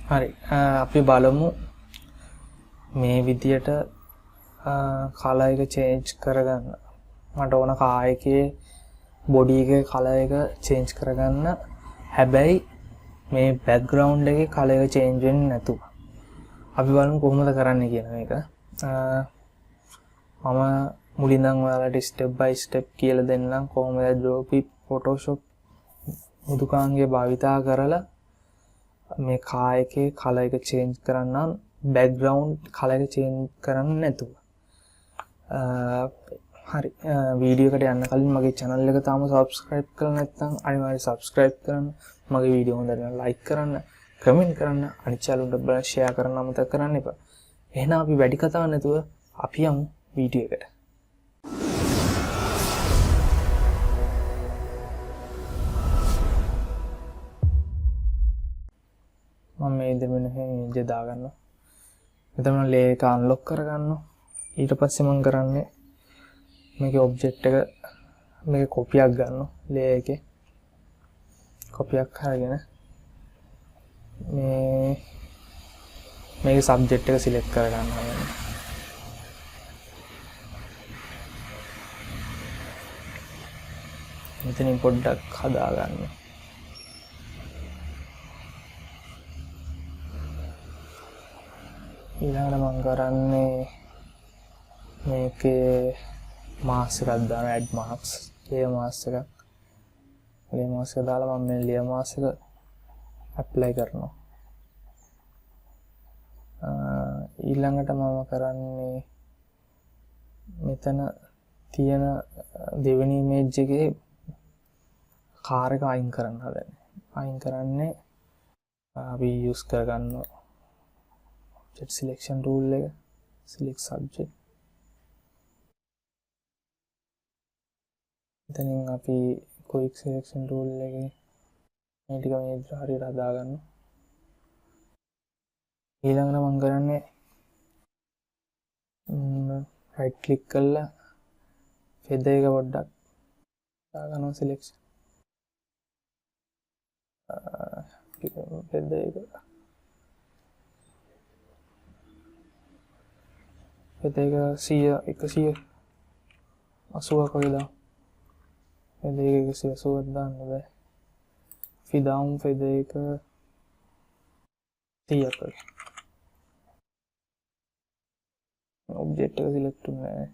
හරි අපි බලමු මේ විදියට කලර් එක චේන්ජ් කරගන්න. මට ඕන කාර් එකේ බොඩි එකේ කලර් එක චේන්ජ් කරගන්න. හැබැයි මේ බෑග්ග්‍රවුන්ඩ් එකේ කලර් එක චේන්ජ් වෙන්නේ නැතුව. අපි බලමු කොහොමද කරන්න කියන එක. මම මුලින්ම ඔයාලට ස්ටෙප් බයි ස්ටෙප් කියලා දෙන්නම් කොහොමද Adobe Photoshop මුදුකාංගය භාවිතා කරලා මේ කාර් එකේ කලර් එක චේන්ජ් කරන්න බෑග්ග්‍රවුන්ඩ් කලර් එක චේන්ජ් කරන්න නැතුව. හරි වීඩියෝ එකට යන්න කලින් මගේ channel එක තාම subscribe කරලා නැත්නම් අනිවාර්යයෙන් subscribe කරන්න. මගේ වීඩියෝ හොඳ නම් like කරන්න, comment කරන්න, අනිත් channel වලට බලන්න share කරන්න අමතක කරන්න එපා. එහෙනම් අපි වැඩි කතා නැතුව අපි යමු වීඩියෝ එකට. මම මේ දෙමෙන්න ඉමේජ් දා ගන්නවා. එතන ලේයර් එක අන්ලොක් කරගන්නවා. ඊට පස්සේ මම කරන්නේ මේකේ ඔබ්ජෙක්ට් එක මේකේ කොපියක් ගන්නවා ලේයර් එකේ. කොපියක් අරගෙන මේකේ සබ්ජෙක්ට් එක සිලෙක්ට් කරගන්නවා. මෙතනින් පොඩ්ඩක් හදා ගන්න. ඊළඟට මම කරන්නේ මේකේ මාස්ක් එකක් දාන ඇඩ් මාස්ක් ලේයර් මාස්ක් එකක් දාලා මම මේ ලේයර් මාස්ක් එක ඇප්ලයි කරනවා. ඊළඟට මම කරන්නේ මෙතන තියෙන දෙවෙනි ඉමේජ් එකේ කාර් එක අයින් කරන්න හදන්නේ. අයින් කරන්නේ අපි යූස් කරගන්නවා object selection tool එක select subject. එතනින් අපි quick selection tool එකේ මේ ටික මේ විදිහට හරියට හදා ගන්නවා. ඊළඟට මම කරන්නේ right click කරලා feather එක පොඩ්ඩක් දා ගන්නවා selection. feather එක feather එක 180ක් වගේ දාන්න. feather එක 180ක් දාන්න බෑ. down feather එක 30ක් වගේ. ඔබ්ජෙක්ට් එක සිලෙක්ට් වුණා නෑ.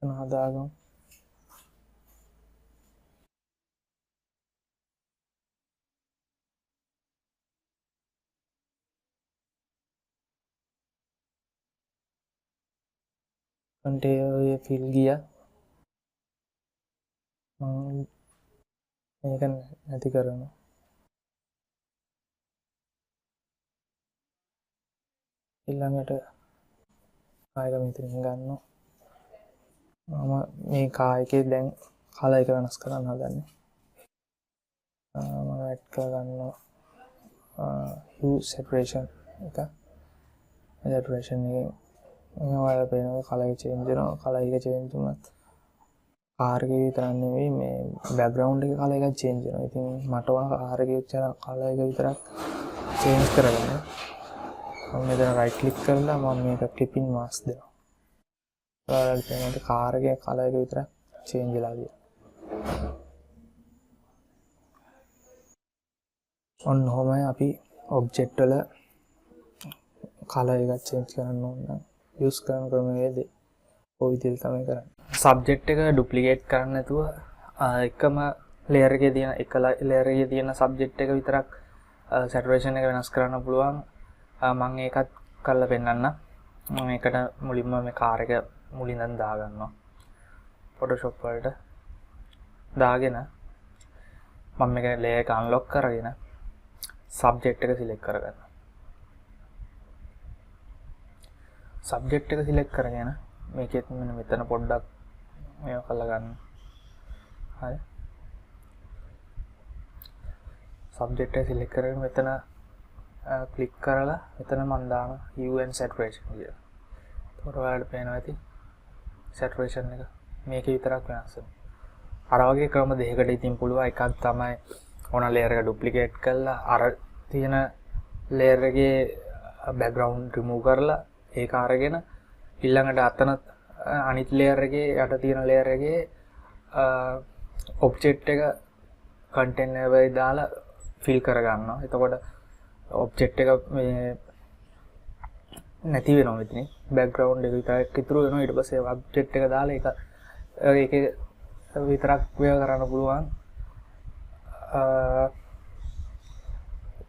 එතන හදාගමු. container fill ගියා. මම මේක නැති කරනවා. ඊළඟට කායක මෙතනින් ගන්නවා. මම මේ කායකේ දැන් කලර් එක වෙනස් කරන්න හදන්නේ. මම ඇඩ් කරගන්නවා hue saturation එක. saturation එකේ ඔයාලා පේනවා කලර් එක චේන්ජ් වෙනවා. කලර් එක චේන්ජ් වුණත් කාර් එකේ විතරක් නෙවෙයි මේ බෑග්ග්‍රවුන්ඩ් එකේ කලර් එකක් චේන්ජ් වෙනවා. ඉතින් මට ඕන කාර් එකේ කලර් එක විතරක් චේන්ජ් කරගන්න. මම මෙතන right click කරලා මම මේක clipping mask දෙනවා. ඔයාලට පේනවා කාර් එකේ කලර් එක විතරක් චේන්ජ් වෙලා තියෙනවා. ඔන්න ඔහොමයි අපි ඔබ්ජෙක්ට් වල කලර් එක චේන්ජ් කරන්න ඕන නම් යූස් කරන ක්‍රමවේදය ඔය විදිහට තමයි කරන්නේ. සබ්ජෙක්ට් එක ඩුප්ලිකේට් කරන්න නැතුව එකම ලේයර් එකේ තියෙන ලේයර් එකේ තියෙන සබ්ජෙක්ට් එක විතරක් සැටුරේෂන් එක වෙනස් කරන්න පුළුවන්. මම ඒකත් කරලා පෙන්නන්න. මම ඒකට මුලින්ම මේ කාර් එක මුලින්ම දා ගන්නවා. Photoshop වලට දාගෙන මම මේක ලේයර් එක අන්ලොක් කරගෙන සබ්ජෙක්ට් එක සිලෙක්ට් කරගන්නවා. සබ්ජෙක්ට් එක සිලෙක්ට් කරගෙන මේකෙත් මෙතන පොඩ්ඩක් මේව කරලා ගන්න. හරි. සබ්ජෙක්ට් එක සිලෙක්ට් කරගෙන මෙතන ක්ලික් කරලා මෙතන මම දානවා hue and saturation කියලා. ඒකට ඔයාලට පේනවා ඇති saturation එක මේකේ විතරක් වෙනස් වෙනවා. අර වගේ ක්‍රම දෙකකට ඉතින් පුළුවන්. එකක් තමයි ඕන ලේයර් එක ඩුප්ලිකේට් කරලා අර තියෙන ලේයර් එකේ බෑග්ග්‍රවුන්ඩ් රිමූව් කරලා ඒක අරගෙන ඊළඟට අතන අනිත් ලේයර් එකේ යට තියෙන ලේයර් එකේ ඔබ්ජෙක්ට් එක කන්ටේනර් එකේ දාලා ෆිල් කරගන්නවා. එතකොට ඔබ්ජෙක්ට් එක මේ නැති වෙනවා මෙතන. බෑග්ග්‍රවුන්ඩ් එක විතරක් ඉතුරු වෙනවා. ඊට පස්සේ ඔබ්ජෙක්ට් එක දාලා ඒක විතරක් වේව කරන්න පුළුවන්.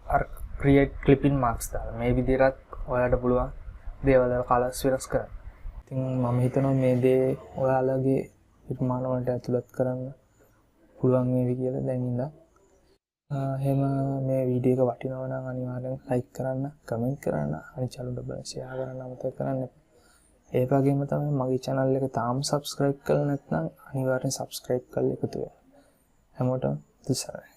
අර ක්‍රියේට් ක්ලිපින් මාක්ස් දාලා මේ විදිහට ඔයාලට පුළුවන් දේවල් කලර්ස් වෙනස් කරන්න. ඉතින් මම හිතනවා මේ දේ ඔයාලගේ නිර්මාණ වලට ඇතුළත් කරන්න පුළුවන් වේවි කියලා දැන් ඉඳන්. එහෙම මේ වීඩියෝ එක වටිනවා නම් අනිවාර්යෙන් ලයික් කරන්න, කමෙන්ට් කරන්න, අනිත් channel එක ෂෙයා කරන්න අමතක කරන්න එපා. ඒ වගේම තමයි මගේ channel එක තාම subscribe කරලා නැත්නම් අනිවාර්යෙන් subscribe කරලා එකතු වෙන්න. හැමෝටම තුසාරයි.